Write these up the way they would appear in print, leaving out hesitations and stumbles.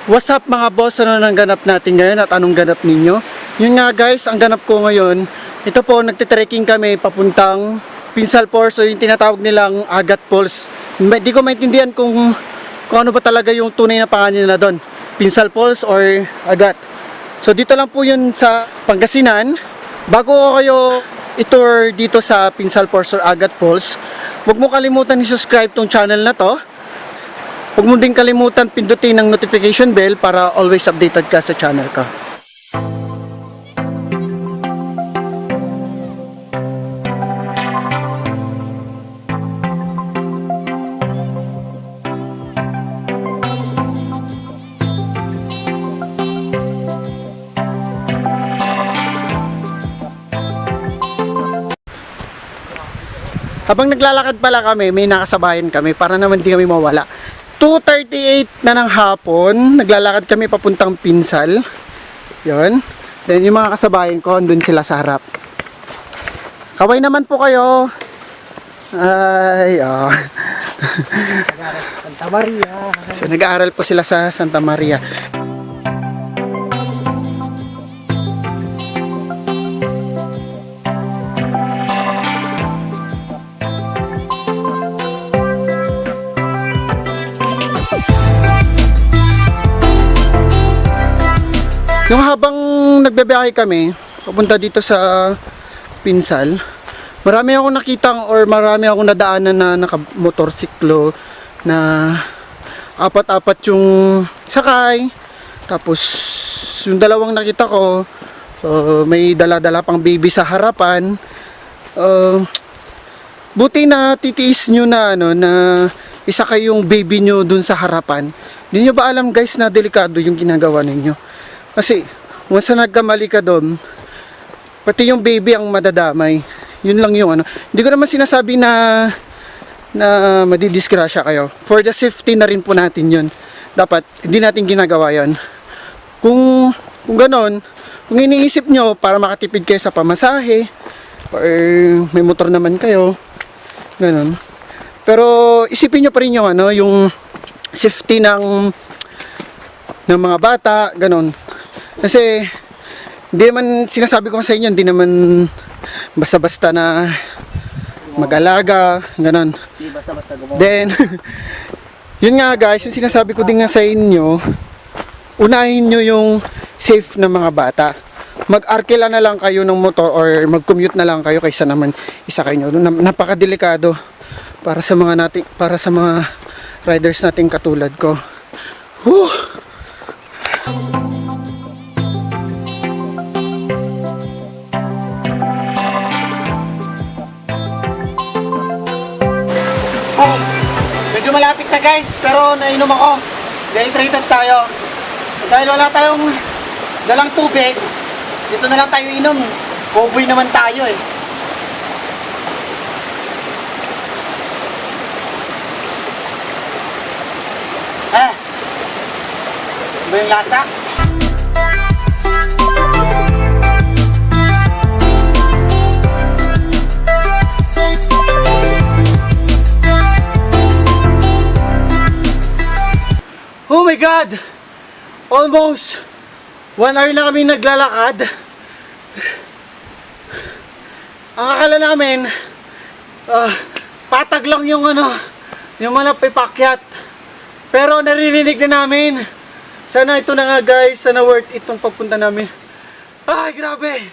What's up mga boss? Ano nang ganap natin ngayon at anong ganap ninyo? Yun nga guys, ang ganap ko ngayon, ito po, nagte-trekking kami papuntang Pinsal Falls o yung tinatawag nilang Agat Falls. Hindi ko maintindihan kung ano ba talaga yung tunay na pangalan nila doon. Pinsal Falls or Agat. So dito lang po yun sa Pangasinan. Bago ko kayo i-tour dito sa Pinsal Falls or Agat Falls, huwag mo kalimutan i-subscribe tong channel na to. Huwag mo din kalimutan pindutin ang notification bell para always updated ka sa channel ko. Habang naglalakad pala kami, may nakasabayan kami para naman di kami mawala. 2:38 na ng hapon, naglalakad kami papuntang Pinsal. Yun. Then yung mga kasabayan ko, andun sila sa harap. Kaway naman po kayo. Ay, oh. Santa Maria. So nag-aaral po sila sa Santa Maria. Yung habang nagbebiyahe kami, papunta dito sa Pinsal, marami akong nakitang or marami akong nadaanan na nakamotorsiklo na apat-apat yung sakay. Tapos yung dalawang nakita ko, may dala-dala pang baby sa harapan. Buti na titiis nyo na, na isa kayong baby nyo dun sa harapan. Di nyo ba alam guys na delikado yung ginagawa ninyo? Kasi, once na nagkamali ka doon, pati yung baby ang madadamay. Yun lang yung ano. Hindi ko naman sinasabi na madidisgrasya kayo. For the safety na rin po natin yun. Dapat, hindi natin ginagawa yun. Kung ganon, kung iniisip nyo para makatipid kayo sa pamasahe, or may motor naman kayo, ganon. Pero, isipin nyo pa rin yung yung safety ng mga bata, ganon. Kasi, hindi naman, sinasabi ko sa inyo, hindi naman basta-basta na mag-alaga, ganon. Hindi basta-basta gumawa. Then, yun nga guys, yung sinasabi ko din nga sa inyo, unahin nyo yung safe na mga bata. Mag-arkila na lang kayo ng motor or mag-commute na lang kayo kaysa naman isa kayo. Napakadelikado para sa mga riders nating katulad ko. Whew! Medyo malapit na guys, pero nainom ako. Dehydrated tayo. Dahil wala tayong dalang tubig, dito na lang tayo inom. Cowboy naman tayo eh. Ba yung lasa? Oh my God! Almost 1 hour na kami naglalakad. Ang akala namin, patag lang yung yung mga pipakyat. Pero naririnig na namin. Sana ito na nga guys, sana worth it itong pagpunta namin. Ay, grabe!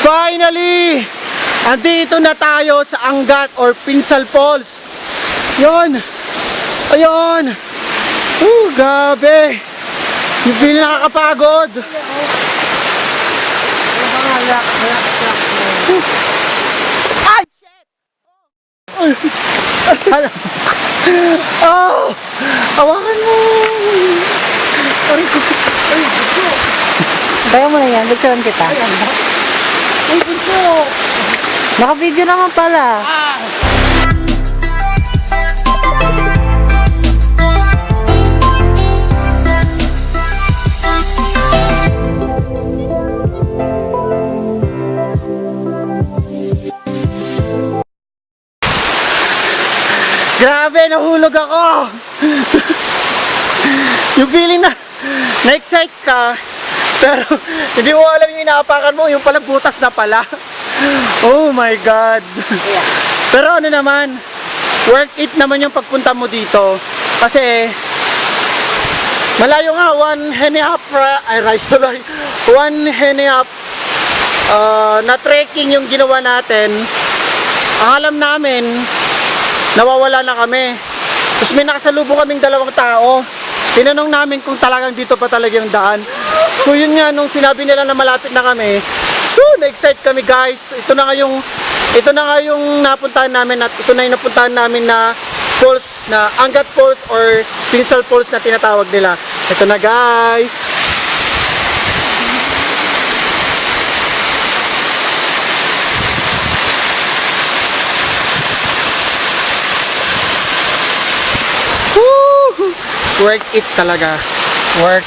Finally! Andito na tayo sa Agat or Pinsal Falls. Yun! Ayun! Grabe! Yung feel nakakapagod. Ay! Shit! Oh! Hawakan mo! Aray ko! Ay, gusto! Kaya mo na yan, bigyan kita. Ay, gusto! Naka-video naman pala. Grabe, nahulog ako! Yung feeling na na-excite ka, pero hindi mo alam yung inaapakan mo, yung pala butas na pala. Oh my God! Pero ano naman, worth it naman yung pagpunta mo dito. Kasi, malayo nga, 1.5 na trekking yung ginawa natin. Ang alam namin, nawawala na kami. Tapos may nakasalubong kaming 2 tao. Tinanong namin kung talagang dito pa talaga yung daan. So yun nga, nung sinabi nila na malapit na kami, so na-excite kami guys. Ito na nga yung napuntahan namin at ito na yung napuntahan namin na falls, na Angat Falls or Pinsal Falls na tinatawag nila. Ito na guys. Woo! Worth it talaga. Worth.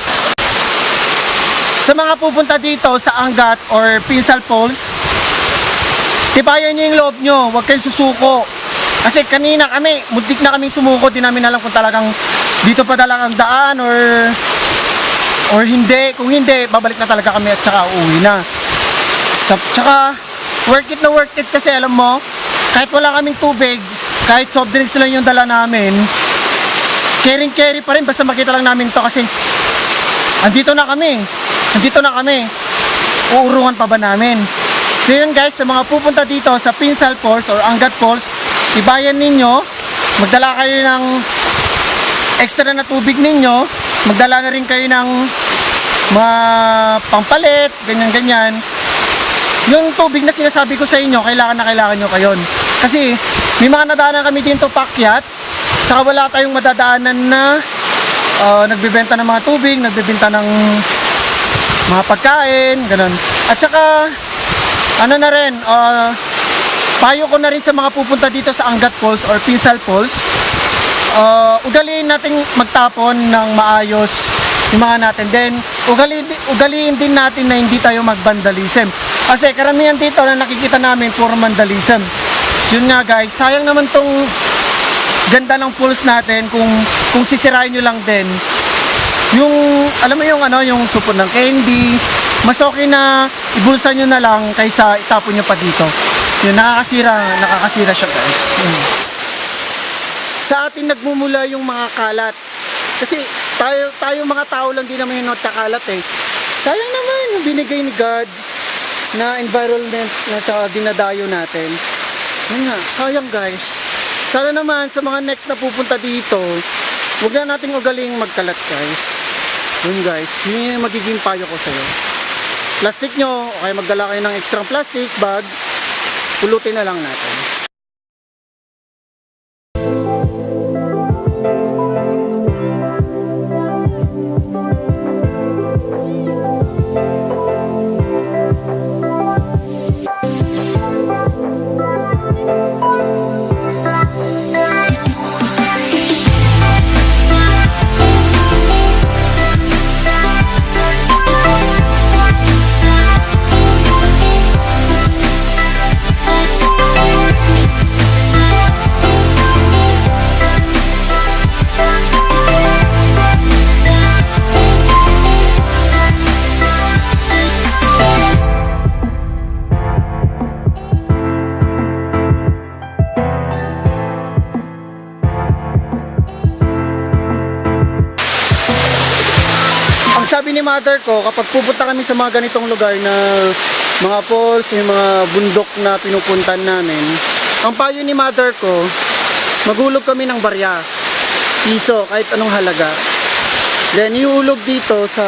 Sa mga pupunta dito sa Angat or Pinsal Falls, tibayan nyo yung loob nyo, huwag kayong susuko. Kasi kanina kami, muntik na kaming sumuko, di namin alam kung talagang dito pa talagang daan or hindi. Kung hindi, babalik na talaga kami at saka uuwi na. Tsaka, worth it na worth it kasi alam mo, kahit wala kaming tubig, kahit soft drinks lang yung dala namin, carry pa rin, basta makita lang namin to kasi andito na kami, uurungan pa ba namin? So yun guys, sa mga pupunta dito sa Pinsal Falls or Angat Falls, ibayan ninyo, magdala kayo ng extra na tubig ninyo, magdala na rin kayo ng mga pampalit, ganyan. Yung tubig na sinasabi ko sa inyo, kailangan nyo kayon. Kasi may mga nadaanan kami dito pakyat, saka wala tayong madadaanan na nagbebenta ng mga tubig, nagbebenta ng mga pagkain, ganun. At saka ano na rin, payo ko na rin sa mga pupunta dito sa Angat Falls or Pinsal Falls, ugaliin natin magtapon ng maayos yung mga natin. Then, ugaliin din natin na hindi tayo mag-vandalism. Kasi karamihan dito na nakikita namin puro vandalism. Yun nga guys, sayang naman tong ganda ng falls natin kung sisirain nyo lang din. Yung, alam mo yung yung supot ng candy, mas okay na ibulsa nyo na lang kaysa itapon nyo pa dito. Yun, nakakasira siya guys. Sa atin nagmumula yung mga kalat. Kasi tayo mga tao lang din naman yung nagkakalat eh. Sayang naman yung binigay ni God na environment na sa dinadayo natin. Yun nga, sayang guys. Sana naman sa mga next na pupunta dito, huwag na nating ugaling magkalat guys. Yun guys, yun yung magiging payo ko sa'yo. Plastic nyo, o kaya magdala kayo ng extra plastic bag, pulutin na lang natin. Sabi ni mother ko, kapag pupunta kami sa mga ganitong lugar na mga falls, yung mga bundok na pinupuntan namin, ang payo ni mother ko, maghulog kami ng barya, piso, kahit anong halaga. Then iulog dito sa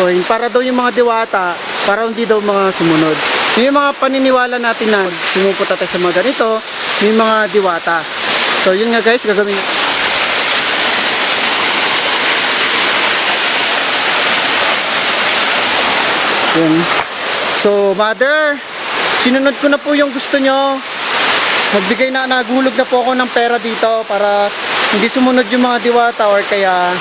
coin para daw yung mga diwata, para hindi daw mga sumunod. Yung mga paniniwala natin na pumupunta tayo sa mga ganito, may mga diwata. So yun nga guys, gagawin. So mother, sinunod ko na po yung gusto nyo. Naghulog na po ako ng pera dito para hindi sumunod yung mga diwata or kaya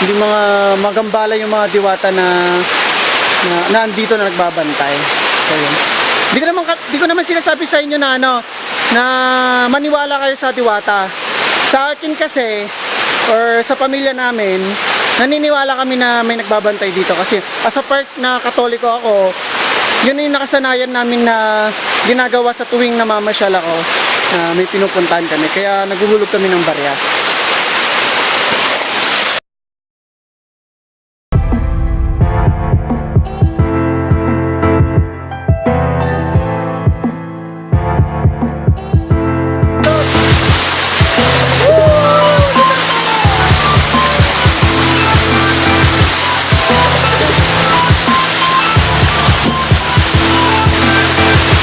hindi mga magambala yung mga diwata na andito na nagbabantay. So yun. Di ko naman sinasabi sa inyo na na maniwala kayo sa diwata. Sa akin kasi, or sa pamilya namin, naniniwala kami na may nagbabantay dito kasi as a part na Katoliko ako, yun yung nakasanayan namin na ginagawa sa tuwing namamasyal ako na may pinupuntahan kami. Kaya naguhulog kami ng barya.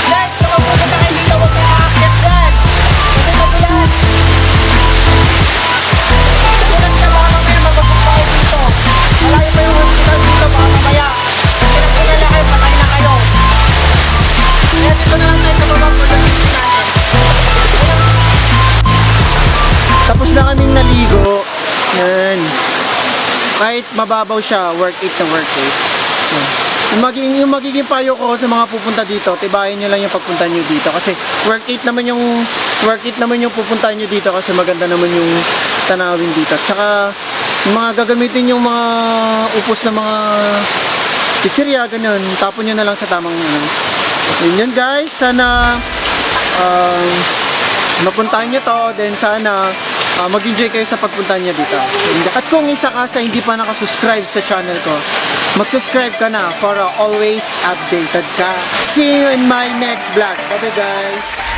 Guys, kung pupunta kayo dito, huwag kayo aakyat dyan. Kasi magulan. Magulan ka, baka mamaya mababog pa kayo dito. Malayo pa yung hospital dito, baka mamaya. Pinagpilala kayo, patay na kayo. Kaya dito na lang tayo sa baba, pagdating natin. Tapos na kaming naligo. Yan. Kahit mababaw siya, worth it na worth it. Yan. Yung magiging payo ko sa mga pupunta dito, tibayin nyo lang yung pagpunta nyo dito kasi worth it naman yung pupuntahan nyo dito kasi maganda naman yung tanawin dito. Tsaka yung mga gagamitin yung mga upos na mga pizzeria, ganun, tapon nyo na lang sa tamang yun guys, sana mapuntahan nyo to, then sana mag-enjoy kayo sa pagpunta niya dito. At kung isa ka sa hindi pa nakasubscribe sa channel ko, mag-subscribe ka na para always updated ka. See you in my next vlog. Bye guys!